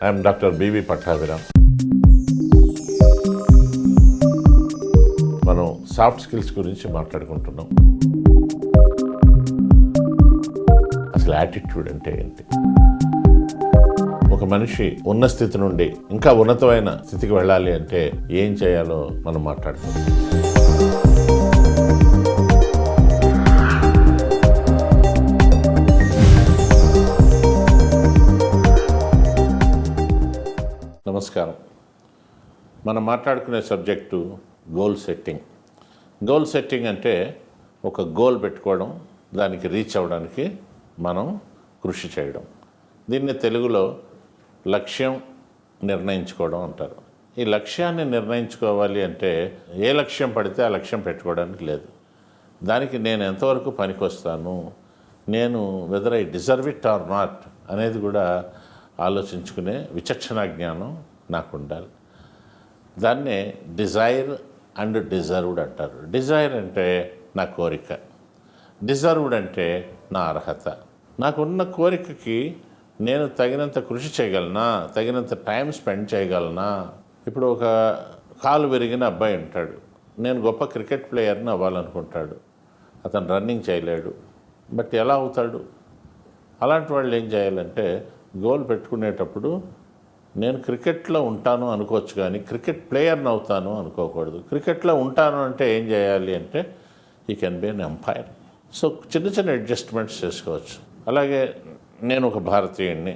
I'm doctor BV Pattabhiram. మనం soft skills గురించి మాట్లాడుకుంటున్నాం. అసలు యాటిట్యూడ్ అంటే ఏంటి? ఒక మనిషి ఉన్న స్థితి నుండి ఇంకా ఉన్నతమైన స్థితికి వెళ్ళాలి అంటే ఏం చేయాలో మనం మాట్లాడుకుంటాం. నమస్కారం. మనం మాట్లాడుకునే subject goal setting. Goal setting అంటే ఒక గోల్ పెట్టుకోవడం, దానికి రీచ్ అవ్వడానికి మనం కృషి చేయడం. దీన్ని తెలుగులో లక్ష్యం నిర్ణయించుకోవడం అంటారు. ఈ లక్ష్యాన్ని నిర్ణయించుకోవాలి అంటే ఏ లక్ష్యం పడితే ఆ లక్ష్యం పెట్టుకోవడానికి లేదు. దానికి నేను ఎంతవరకు పనికొస్తాను, నేను weather I deserve it or not అనేది కూడా ఆలోచించుకునే విచక్షణ జ్ఞానం నాకు ఉండాలి. దాన్నే డిజైర్ అండ్ డిజర్వ్డ్ అంటారు. డిజైర్ అంటే నా కోరిక, డిజర్వ్డ్ అంటే నా అర్హత. నాకున్న కోరికకి నేను తగినంత కృషి చేయగలనా, తగినంత టైం స్పెండ్ చేయగలనా. ఇప్పుడు ఒక కాలు విరిగిన అబ్బాయి ఉంటాడు, నేను గొప్ప క్రికెట్ ప్లేయర్ని అవ్వాలనుకుంటాడు. అతను రన్నింగ్ చేయలేడు, బట్ ఎలా అవుతాడు? అలాంటి వాళ్ళు ఏం చేయాలంటే గోల్ పెట్టుకునేటప్పుడు నేను క్రికెట్లో ఉంటాను అనుకోవచ్చు, కానీ క్రికెట్ ప్లేయర్ని అవుతాను అనుకోకూడదు. క్రికెట్లో ఉంటాను అంటే ఏం చేయాలి అంటే you can be an umpire. So చిన్న చిన్న అడ్జస్ట్మెంట్స్ చేసుకోవచ్చు. అలాగే నేను ఒక భారతీయుడిని,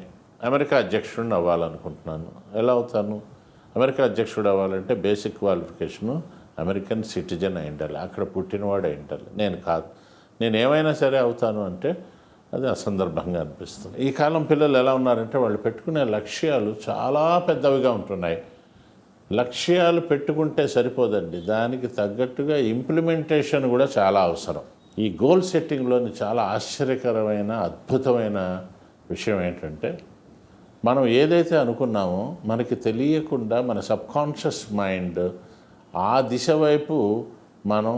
అమెరికా అధ్యక్షుడిని అవ్వాలనుకుంటున్నాను. ఎలా అవుతాను? అమెరికా అధ్యక్షుడు అవ్వాలంటే బేసిక్ క్వాలిఫికేషను అమెరికన్ సిటిజన్ అయి ఉండాలి, అక్కడ పుట్టినవాడు అయి ఉండాలి. నేను కాదు, నేను ఏమైనా సరే అవుతాను అంటే అది అసందర్భంగా అనిపిస్తుంది. ఈ కాలం పిల్లలు ఎలా ఉన్నారంటే వాళ్ళు పెట్టుకునే లక్ష్యాలు చాలా పెద్దవిగా ఉంటున్నాయి. లక్ష్యాలు పెట్టుకుంటే సరిపోదండి, దానికి తగ్గట్టుగా ఇంప్లిమెంటేషన్ కూడా చాలా అవసరం. ఈ గోల్ సెట్టింగ్లోని చాలా ఆశ్చర్యకరమైన అద్భుతమైన విషయం ఏంటంటే మనం ఏదైతే అనుకున్నామో మనకి తెలియకుండా మన సబ్కాన్షియస్ మైండ్ ఆ దిశ వైపు మనం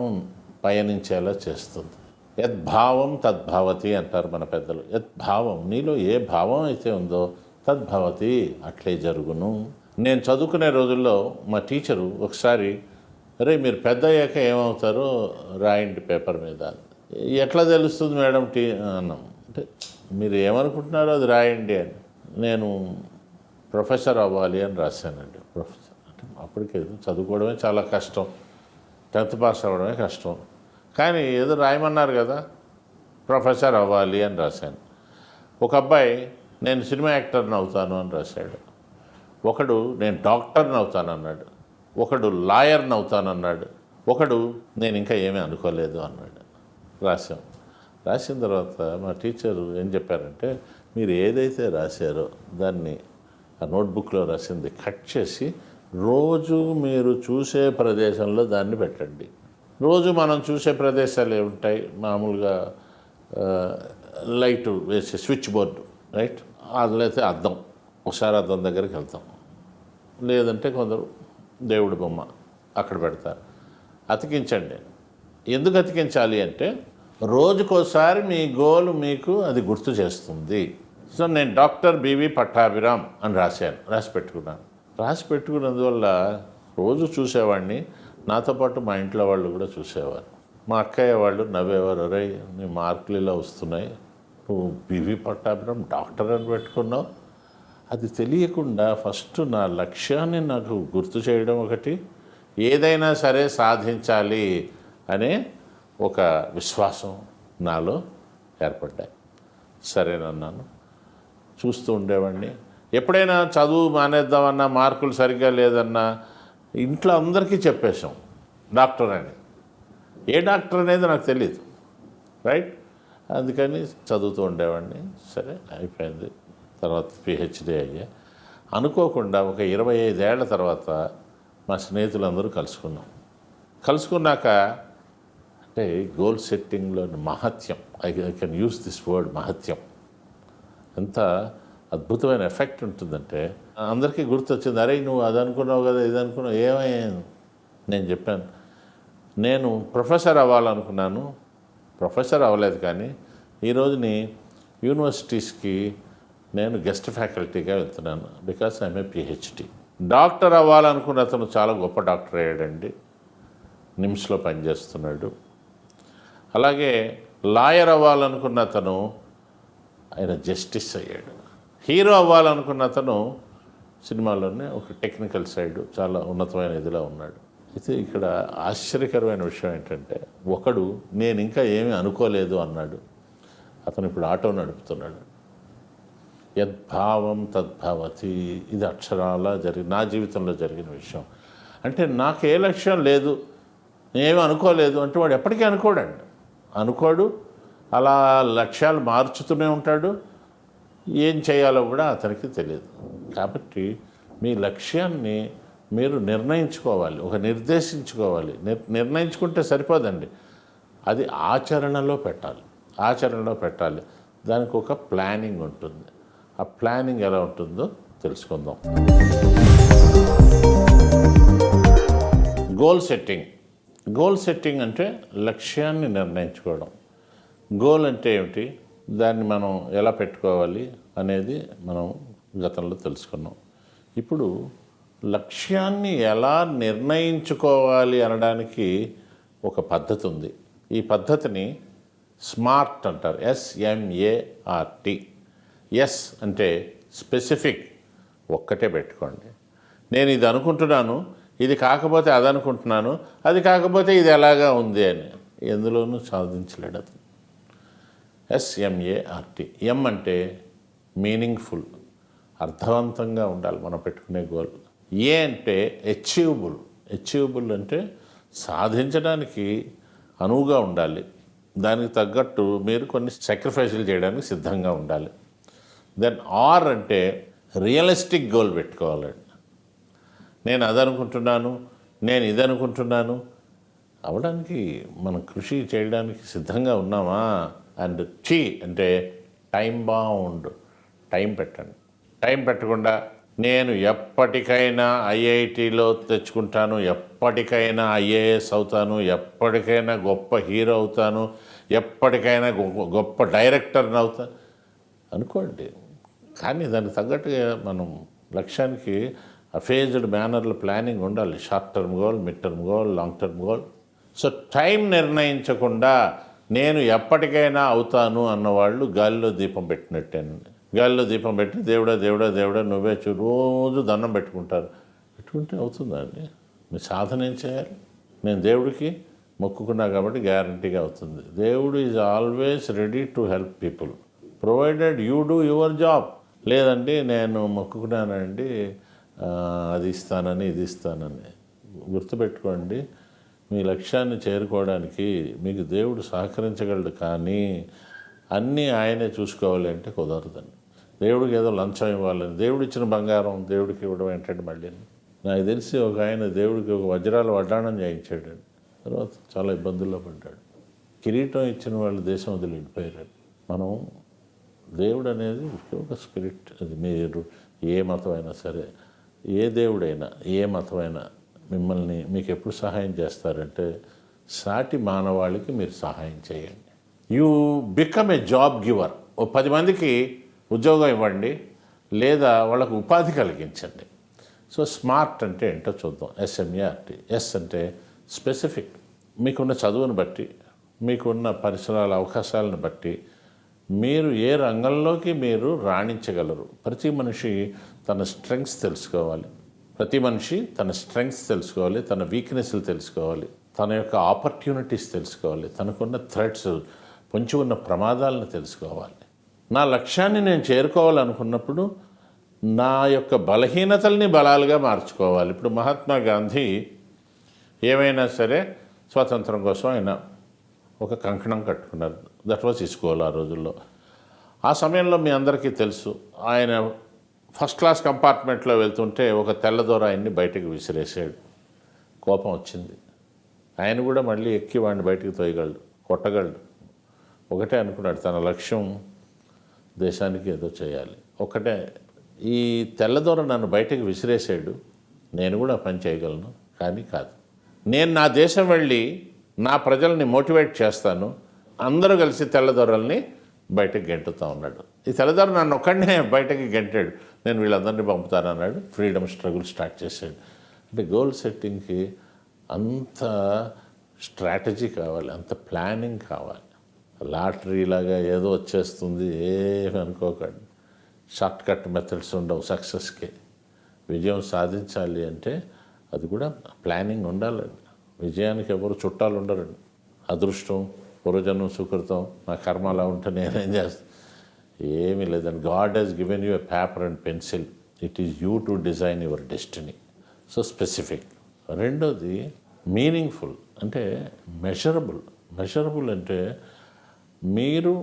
పయనించేలా చేస్తుంది. యద్భావం తద్భవతి అంటారు మన పెద్దలు. యద్భావం, నీలో ఏ భావం అయితే ఉందో తద్భవతి, అట్లే జరుగును. నేను చదువుకునే రోజుల్లో మా టీచరు ఒకసారి, అరే మీరు పెద్ద అయ్యాక ఏమవుతారో రాయండి పేపర్ మీద. ఎట్లా తెలుస్తుంది మేడం అన్నాం. అంటే మీరు ఏమనుకుంటున్నారో అది రాయండి అని. నేను ప్రొఫెసర్ అవ్వాలి అని రాశానండి. ప్రొఫెసర్ అంటే అప్పటికే చదువుకోవడమే చాలా కష్టం, 10th పాస్ అవ్వడమే కష్టం. కానీ ఏదో రాయమన్నారు కదా, ప్రొఫెసర్ అవ్వాలి అని రాశాను. ఒక అబ్బాయి నేను సినిమా యాక్టర్ని అవుతాను అని రాశాడు. ఒకడు నేను డాక్టర్ని అవుతాను అన్నాడు. ఒకడు లాయర్ని అవుతాను అన్నాడు. ఒకడు నేను ఇంకా ఏమీ అనుకోలేదు అన్నాడు. రాసిన తర్వాత మా టీచరు ఏం చెప్పారంటే, మీరు ఏదైతే రాశారో దాన్ని ఆ నోట్బుక్లో రాసింది కట్ చేసి రోజు మీరు చూసే ప్రదేశంలో దాన్ని పెట్టండి. రోజు మనం చూసే ప్రదేశాలు ఏముంటాయి? మామూలుగా లైట్ వేసే స్విచ్ బోర్డు, రైట్? అదైతే అద్దం, ఒకసారి అద్దం దగ్గరికి వెళ్తాం. లేదంటే కొందరు దేవుడి బొమ్మ అక్కడ పెడతారు. అతికించండి. ఎందుకు అతికించాలి అంటే రోజుకోసారి మీ గోల్ మీకు అది గుర్తు చేస్తుంది. సో నేను డాక్టర్ బివి పట్టాభిరామ్ అని రాసి పెట్టుకున్నందువల్ల రోజు చూసేవాడిని. నాతో పాటు మా ఇంట్లో వాళ్ళు కూడా చూసేవారు. మా అక్కయ్య వాళ్ళు నవ్వేవారు, అరే నీ మార్కులు ఇలా వస్తున్నాయి, నువ్వు బివి పట్టాభిరామ్ డాక్టర్ అని పెట్టుకున్నావు. అది తెలియకుండా ఫస్ట్ నా లక్ష్యాన్ని నాకు గుర్తు చేయడం ఒకటి, ఏదైనా సరే సాధించాలి అనే ఒక విశ్వాసం నాలో ఏర్పడ్డాయి. సరేనన్నాను. చూస్తూ ఉండేవాడిని. ఎప్పుడైనా చదువు మానేద్దామన్నా, మార్కులు సరిగ్గా లేదన్నా ఇంట్లో అందరికీ చెప్పేశాం డాక్టర్ అని. ఏ డాక్టర్ అనేది నాకు తెలియదు, రైట్? అందుకని చదువుతూ ఉండేవాడిని. సరే అయిపోయింది. తర్వాత పిహెచ్డీ అయ్యా. అనుకోకుండా ఒక 25 ఏళ్ల తర్వాత మా స్నేహితులందరూ కలుసుకున్నాక అంటే గోల్ సెట్టింగ్లోని మహత్యం, I can use this word మహత్యం, ఎంత అద్భుతమైన ఎఫెక్ట్ ఉంటుందంటే అందరికీ గుర్తొచ్చింది. అరే నువ్వు అది అనుకున్నావు కదా, ఇది అనుకున్నావు, ఏమయ్యాను? నేను చెప్పాను, నేను ప్రొఫెసర్ అవ్వాలనుకున్నాను, ప్రొఫెసర్ అవ్వలేదు. కానీ ఈరోజుని యూనివర్సిటీస్కి నేను గెస్ట్ ఫ్యాకల్టీగా వెళ్తున్నాను because I'm a PhD. Doctor అవ్వాలనుకున్న అతను చాలా గొప్ప డాక్టర్ అయ్యాడండి, నిమ్స్లో పనిచేస్తున్నాడు. అలాగే లాయర్ అవ్వాలనుకున్న అతను ఆయన జస్టిస్ అయ్యాడు. హీరో అవ్వాలనుకున్న అతను సినిమాలోనే ఒక టెక్నికల్ సైడ్ చాలా ఉన్నతమైన ఇదిలో ఉన్నాడు. అయితే ఇక్కడ ఆశ్చర్యకరమైన విషయం ఏంటంటే, ఒకడు నేను ఇంకా ఏమీ అనుకోలేదు అన్నాడు, అతను ఇప్పుడు ఆటో నడుపుతున్నాడు. యద్భావం తద్భవతి, ఇది అక్షరాల నా జీవితంలో జరిగిన విషయం. అంటే నాకు ఏ లక్ష్యం లేదు, నేనేమీ అనుకోలేదు అంటే వాడు ఎప్పటికీ అనుకోడు. అలా లక్ష్యాలు మార్చుతూనే ఉంటాడు. ఏం చేయాలో కూడా అతనికి తెలియదు. కాబట్టి మీ లక్ష్యాన్ని మీరు నిర్ణయించుకోవాలి, నిర్దేశించుకోవాలి. నిర్ణయించుకుంటే సరిపోదండి, అది ఆచరణలో పెట్టాలి. దానికి ఒక ప్లానింగ్ ఉంటుంది. ఆ ప్లానింగ్ ఎలా ఉంటుందో తెలుసుకుందాం. గోల్ సెట్టింగ్ అంటే లక్ష్యాన్ని నిర్ణయించుకోవడం. గోల్ అంటే ఏమిటి, దాన్ని మనం ఎలా పెట్టుకోవాలి అనేది మనం గతంలో తెలుసుకున్నాం. ఇప్పుడు లక్ష్యాన్ని ఎలా నిర్ణయించుకోవాలి అనడానికి ఒక పద్ధతి ఉంది. ఈ పద్ధతిని స్మార్ట్ అంటారు, SMART. ఎస్ అంటే స్పెసిఫిక్, ఒక్కటే పెట్టుకోండి. నేను ఇది అనుకుంటున్నాను, ఇది కాకపోతే అది అనుకుంటున్నాను, అది కాకపోతే ఇది ఎలాగా ఉంది అని ఎందులోనూ సాధించలేడు అతను. SMART. ఎం అంటే మీనింగ్ఫుల్, అర్థవంతంగా ఉండాలి మనం పెట్టుకునే గోల్. ఏ అంటే అచీవబుల్ అంటే సాధించడానికి అనువుగా ఉండాలి, దానికి తగ్గట్టు మీరు కొన్ని సాక్రిఫైసులు చేయడానికి సిద్ధంగా ఉండాలి. దెన్ ఆర్ అంటే రియలిస్టిక్ గోల్ పెట్టుకోవాలండి. నేను అది అనుకుంటున్నాను, నేను ఇది అనుకుంటున్నాను అవడానికి మనం కృషి చేయడానికి సిద్ధంగా ఉన్నామా. అండ్ టీ అంటే టైం బౌండ్, టైం పెట్టండి. టైం పెట్టకుండా నేను ఎప్పటికైనా IITలో తెచ్చుకుంటాను, ఎప్పటికైనా IAS అవుతాను, ఎప్పటికైనా గొప్ప హీరో అవుతాను, ఎప్పటికైనా గొప్ప డైరెక్టర్ని అవుతాను అనుకోండి. కానీ దానికి తగ్గట్టుగా మనం లక్ష్యానికి ఫేజ్డ్ మేనర్లో ప్లానింగ్ ఉండాలి. Short term goal, mid term goal, long term goal. So time నిర్ణయించకుండా నేను ఎప్పటికైనా అవుతాను అన్నవాళ్ళు గాలిలో దీపం పెట్టినట్టేనండి. గాలిలో దీపం పెట్టి దేవుడా దేవుడా దేవుడా నువ్వే రోజు దండం పెట్టుకుంటారు. పెట్టుకుంటే అవుతుందా అండి? మీరు సాధన ఏం చేయాలి? నేను దేవుడికి మొక్కుకున్నా కాబట్టి గ్యారంటీగా అవుతుంది. దేవుడు is always ready to help people provided you do your job. లేదండి నేను మొక్కుకున్నానండి అది ఇస్తానని ఇది ఇస్తానని. గుర్తుపెట్టుకోండి, మీ లక్ష్యాన్ని చేరుకోవడానికి మీకు దేవుడు సహకరించగలడు, కానీ అన్నీ ఆయనే చూసుకోవాలి అంటే కుదరదండి. దేవుడికి ఏదో లంచం ఇవ్వాలని, దేవుడు ఇచ్చిన బంగారం దేవుడికి ఇవ్వడం ఏంటంటే మళ్ళీ నాకు తెలిసి ఒక ఆయన దేవుడికి ఒక వజ్రాల వడ్డాణం చేయించాడు, తర్వాత చాలా ఇబ్బందుల్లో పడ్డాడు. కిరీటం ఇచ్చిన వాళ్ళు దేశం వదిలి వెళ్ళిపోయారు. మనం దేవుడు అనేది ఒక స్పిరిట్. అది మీరు ఏ మతమైనా సరే, ఏ దేవుడైనా ఏ మతమైనా మిమ్మల్ని మీకు ఎప్పుడు సహాయం చేస్తారంటే సాటి మానవాళికి మీరు సహాయం చేయండి. You become a job giver. ఓ 10 మందికి ఉద్యోగం ఇవ్వండి, లేదా వాళ్ళకు ఉపాధి కలిగించండి. సో స్మార్ట్ అంటే ఏంటో చూద్దాం. SMART. ఎస్ అంటే స్పెసిఫిక్. మీకున్న చదువును బట్టి, మీకున్న పరిసరాల అవకాశాలను బట్టి మీరు ఏ రంగంలోకి మీరు రాణించగలరు. ప్రతి మనిషి తన స్ట్రెంగ్స్ తెలుసుకోవాలి, తన వీక్నెస్లు తెలుసుకోవాలి, తన యొక్క ఆపర్చునిటీస్ తెలుసుకోవాలి, తనకున్న థ్రెట్స్, పొంచి ఉన్న ప్రమాదాలను తెలుసుకోవాలి. నా లక్ష్యాన్ని నేను చేరుకోవాలనుకున్నప్పుడు నా యొక్క బలహీనతల్ని బలాలుగా మార్చుకోవాలి. ఇప్పుడు మహాత్మా గాంధీ ఏమైనా సరే స్వాతంత్రం కోసం ఆయన ఒక కంకణం కట్టుకున్నారు. దట్ వాజ్ స్కూల్ ఆ రోజుల్లో. ఆ సమయంలో మీ అందరికీ తెలుసు, ఆయన ఫస్ట్ క్లాస్ కంపార్ట్మెంట్లో వెళ్తుంటే ఒక తెల్లదొర ఆయన్ని బయటకు విసిరేసాడు. కోపం వచ్చింది. ఆయన కూడా మళ్ళీ ఎక్కి వాడిని బయటికి తోయగలడు, కొట్టగలడు. ఒకటే అనుకున్నాడు, తన లక్ష్యం దేశానికి ఏదో చేయాలి. ఒకటే, ఈ తెల్లదొర నన్ను బయటకు విసిరేసాడు, నేను కూడా పని చేయగలను, కానీ కాదు, నేను నా దేశం వెళ్ళి నా ప్రజల్ని మోటివేట్ చేస్తాను, అందరూ కలిసి తెల్లదొరల్ని బయటకు గెంటుతా ఉన్నాడు. ఈ తెల్లదారు నన్ను ఒక్కడనే బయటకి గెంటాడు, నేను వీళ్ళందరినీ పంపుతానన్నాడు. ఫ్రీడమ్ స్ట్రగుల్ స్టార్ట్ చేశాడు. అంటే గోల్ సెట్టింగ్కి అంత స్ట్రాటజీ కావాలి, అంత ప్లానింగ్ కావాలి. లాటరీలాగా ఏదో వచ్చేస్తుంది ఏమి అనుకోకండి. షార్ట్ కట్ మెథడ్స్ ఉండవు సక్సెస్కి. విజయం సాధించాలి అంటే అది కూడా ప్లానింగ్ ఉండాలండి. విజయానికి ఎవరు చుట్టాలు ఉండరండి. అదృష్టం, పూర్వజన్మ సుకృతం, నా కర్మ అలా ఉంటే నేనేం చేస్తాను, ఏమీ లేదండి. God has given you a paper and pencil, it is you to design your destiny. So specific. రెండోది మీనింగ్ఫుల్, అంటే మెజరబుల్ అంటే మీరు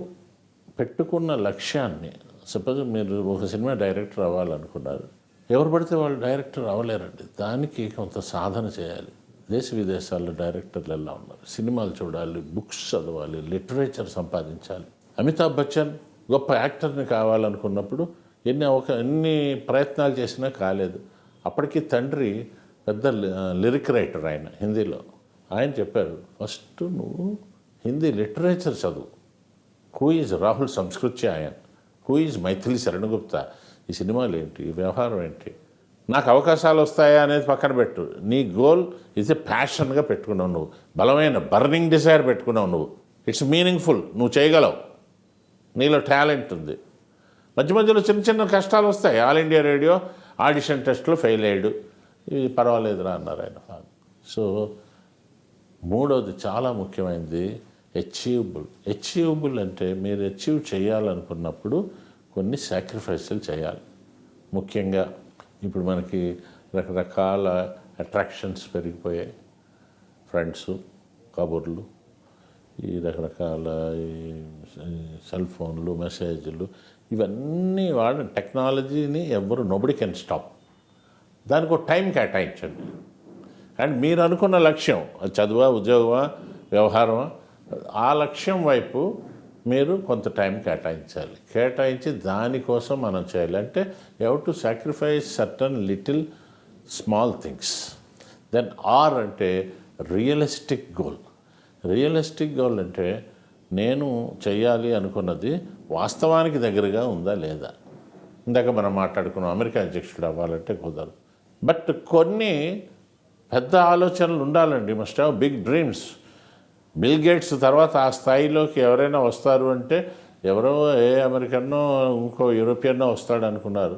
పెట్టుకున్న లక్ష్యాన్ని. సపోజ్ మీరు ఒక సినిమా డైరెక్టర్ అవ్వాలనుకున్నారు, ఎవరు పడితే వాళ్ళు డైరెక్టర్ అవ్వలేరండి. దానికి కొంత సాధన చేయాలి. దేశ విదేశాల్లో డైరెక్టర్లు ఎలా ఉన్నారు, సినిమాలు చూడాలి, బుక్స్ చదవాలి, లిటరేచర్ సంపాదించాలి. అమితాబ్ బచ్చన్ గొప్ప యాక్టర్ని కావాలనుకున్నప్పుడు ఎన్ని ప్రయత్నాలు చేసినా కాలేదు. అప్పటికి తండ్రి పెద్ద లిరిక్ రైటర్ ఆయన హిందీలో. ఆయన చెప్పారు, ఫస్ట్ నువ్వు హిందీ లిటరేచర్ చదువు. హూ ఈజ్ రాహుల్ సంస్కృత్య ఆయన, హూ ఈజ్ మైథిలి శరణగుప్తా, ఈ సినిమాలు ఏంటి, ఈ వ్యవహారం ఏంటి, నాకు అవకాశాలు వస్తాయా అనేది పక్కన పెట్టు. నీ గోల్ ఇస్ ఎ ప్యాషన్గా పెట్టుకున్నావు, నువ్వు బలమైన బర్నింగ్ డిజైర్ పెట్టుకున్నావు, నువ్వు ఇట్స్ మీనింగ్ఫుల్, నువ్వు చేయగలవు, నీలో టాలెంట్ ఉంది. మధ్య మధ్యలో చిన్న చిన్న కష్టాలు వస్తాయి. ఆల్ ఇండియా రేడియో ఆడిషన్ టెస్ట్లో ఫెయిల్ అయ్యాడు, ఇది పర్వాలేదురా అన్నారు ఆయన. సో మూడోది చాలా ముఖ్యమైనది అచీవబుల్ అంటే మీరు అచీవ్ చేయాలనుకున్నప్పుడు కొన్ని సాక్రిఫైసులు చేయాలి. ముఖ్యంగా ఇప్పుడు మనకి రకరకాల అట్రాక్షన్స్ పెరిగిపోయాయి. ఫ్రెండ్స్, కబుర్లు, ఈ రకరకాల సెల్ ఫోన్లు, మెసేజ్లు, ఇవన్నీ టెక్నాలజీని నోబడి కెన్ స్టాప్. దానికి ఒక టైం కేటాయించండి. అండ్ మీరు అనుకున్న లక్ష్యం, చదువా, ఉద్యోగమా, వ్యవహారమా, ఆ లక్ష్యం వైపు మీరు కొంత టైం కేటాయించి దానికోసం మనం చేయాలి. అంటే you have to sacrifice certain little small things. Then R అంటే రియలిస్టిక్ గోల్ అంటే నేను చేయాలి అనుకున్నది వాస్తవానికి దగ్గరగా ఉందా లేదా. ఇందాక మనం మాట్లాడుకున్నాం, అమెరికా అధ్యక్షుడు అవ్వాలంటే కుదరదు. బట్ కొన్ని పెద్ద ఆలోచనలు ఉండాలండి. Must have big dreams. Bill Gates తర్వాత ఆ స్థాయిలోకి ఎవరైనా వస్తారు అంటే ఎవరో ఏ అమెరికన్నో ఇంకో యూరోపియన్నో వస్తాడు అనుకున్నారు.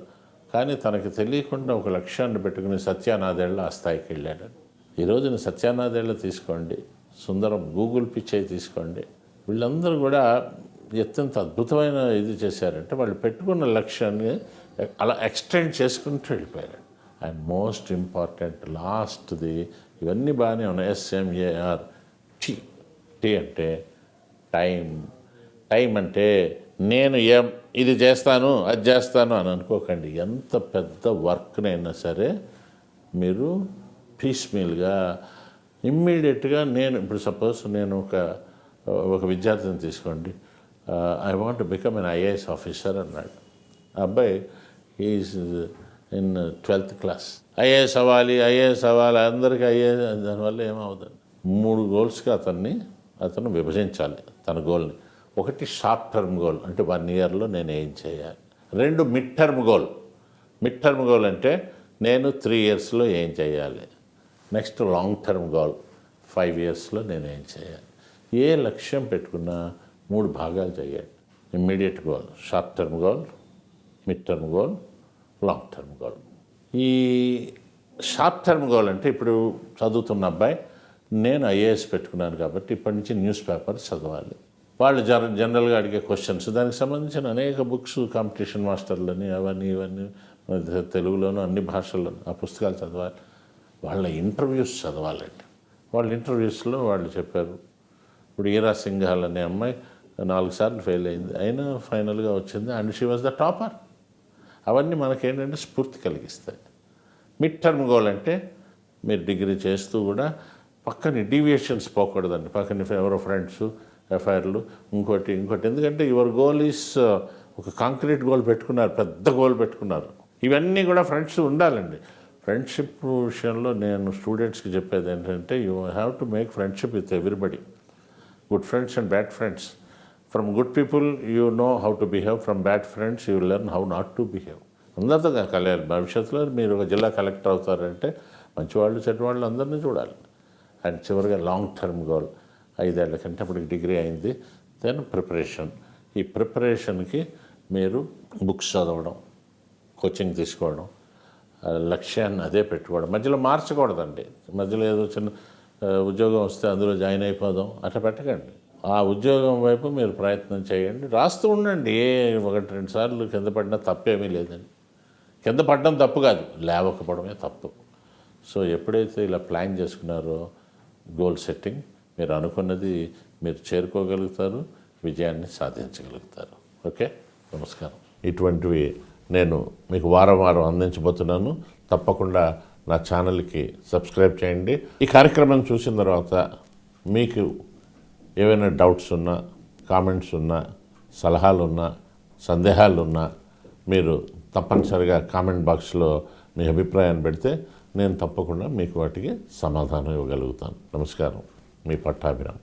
కానీ తనకి తెలియకుండా ఒక లక్ష్యాన్ని పెట్టుకుని సత్యానాదేళ్ల ఆ స్థాయికి వెళ్ళాడు. ఈరోజున సత్యానాదేళ్ల తీసుకోండి, సుందరం, గూగుల్ పిచ్చై తీసుకోండి, వీళ్ళందరూ కూడా ఎంత అద్భుతమైన ఇది చేశారంటే వాళ్ళు పెట్టుకున్న లక్ష్యాన్ని అలా ఎక్స్టెండ్ చేసుకుంటూ వెళ్ళిపోయారు. అండ్ మోస్ట్ ఇంపార్టెంట్ లాస్ట్ది, ఇవన్నీ బాగానే ఉన్నాయి, SMAR, టీ అంటే టైం అంటే నేను ఇది చేస్తాను, అది చేస్తాను అని అనుకోకండి. ఎంత పెద్ద వర్క్నైనా సరే మీరు పీస్మీల్గా ఇమ్మీడియట్గా, నేను ఇప్పుడు సపోజ్ నేను ఒక విద్యార్థిని తీసుకోండి, I want to become an IAS officer అన్నాడు. ఆ అబ్బాయి is in 12th class. IAS అవ్వాలి, అందరికీ ఐఏఎస్, దానివల్ల ఏమవుతుంది? 3 గోల్స్గా అతను విభజించాలి తన గోల్ని. ఒకటి షార్ట్ టర్మ్ గోల్, అంటే 1 yearలో నేను ఏం చేయాలి. 2 మిడ్ టర్మ్ గోల్ అంటే నేను 3 yearsలో ఏం చేయాలి. నెక్స్ట్ లాంగ్ టర్మ్ గోల్, 5 yearsలో నేను ఏం చేయాలి. ఏ లక్ష్యం పెట్టుకున్నా 3 భాగాలు చేయాలి. Immediate goal, short term goal, mid term goal, long term goal. ఈ షార్ట్ టర్మ్ గోల్ అంటే ఇప్పుడు చదువుతున్న అబ్బాయి, నేను IAS పెట్టుకున్నాను కాబట్టి ఇప్పటి నుంచి న్యూస్ పేపర్ చదవాలి. వాళ్ళు జనరల్గా అడిగే క్వశ్చన్స్, దానికి సంబంధించిన అనేక బుక్స్, కాంపిటీషన్ మాస్టర్లని, అవన్నీ ఇవన్నీ తెలుగులోనూ అన్ని భాషల్లోనూ ఆ పుస్తకాలు చదవాలి. వాళ్ళ ఇంటర్వ్యూస్ చదవాలండి. వాళ్ళ ఇంటర్వ్యూస్లో వాళ్ళు చెప్పారు, ఇప్పుడు ఈరా సింఘాల్ అనే అమ్మాయి 4 సార్లు ఫెయిల్ అయింది, అయినా ఫైనల్గా వచ్చింది, and she was the topper. అవన్నీ మనకేంటంటే స్ఫూర్తి కలిగిస్తాయి. మిడ్ టర్మ్ గోల్ అంటే మీరు డిగ్రీ చేస్తూ కూడా పక్కన డీవియేషన్స్ పోకూడదండి. పక్కన ఎవరో ఫ్రెండ్స్, ఎఫ్ఐఆర్లు, ఇంకోటి. ఎందుకంటే యువర్ గోల్ ఈస్ ఒక కాంక్రీట్ గోల్ పెట్టుకున్నారు, పెద్ద గోల్ పెట్టుకున్నారు. ఇవన్నీ కూడా ఫ్రెండ్స్ ఉండాలండి. ఫ్రెండ్షిప్ విషయంలో నేను స్టూడెంట్స్కి చెప్పేది ఏంటంటే, you have to make friendship with everybody. Good friends and bad friends. From good people you know how to behave, from bad friends you learn how not to behave. అందరితో కలియాలి. భవిష్యత్తులో మీరు ఒక జిల్లా కలెక్టర్ అవుతారంటే మంచివాళ్ళు చెడ్డవాళ్ళు అందరినీ చూడాలి. అండ్ చివరిగా లాంగ్ టర్మ్ గోల్ 5 ఏళ్ల కంటే అప్పటికి డిగ్రీ అయింది. Then preparation. ఈ ప్రిపరేషన్కి మీరు బుక్స్ చదవడం, కోచింగ్ తీసుకోవడం, లక్ష్యాన్ని అదే పెట్టుకోవడం. మధ్యలో మార్చకూడదండి. మధ్యలో ఏదో చిన్న ఉద్యోగం వస్తే అందులో జాయిన్ అయిపోదాం అట్లా పెట్టకండి. ఆ ఉద్యోగం వైపు మీరు ప్రయత్నం చేయండి. రాస్తూ ఉండండి. 1-2 సార్లు కింద పడినా తప్పేమీ లేదండి. కింద పడడం తప్పు కాదు, లేవకపోవడమే తప్పు. సో ఎప్పుడైతే ఇలా ప్లాన్ చేసుకున్నారో గోల్ సెట్టింగ్, మీరు అనుకున్నది మీరు చేరుకోగలుగుతారు, విజయాన్ని సాధించగలుగుతారు. ఓకే, నమస్కారం. ఇటువంటివి నేను మీకు వారం వారం అందించబోతున్నాను. తప్పకుండా నా ఛానల్కి సబ్స్క్రైబ్ చేయండి. ఈ కార్యక్రమం చూసిన తర్వాత మీకు ఏవైనా డౌట్స్ ఉన్నా, కామెంట్స్ ఉన్నా, సలహాలు ఉన్నా, సందేహాలు ఉన్నా మీరు తప్పనిసరిగా కామెంట్ బాక్స్లో మీ అభిప్రాయాన్ని పెడితే నేను తప్పకుండా మీకు వాటికి సమాధానం ఇవ్వగలుగుతాను. నమస్కారం, మీ పట్టాభిరామ్.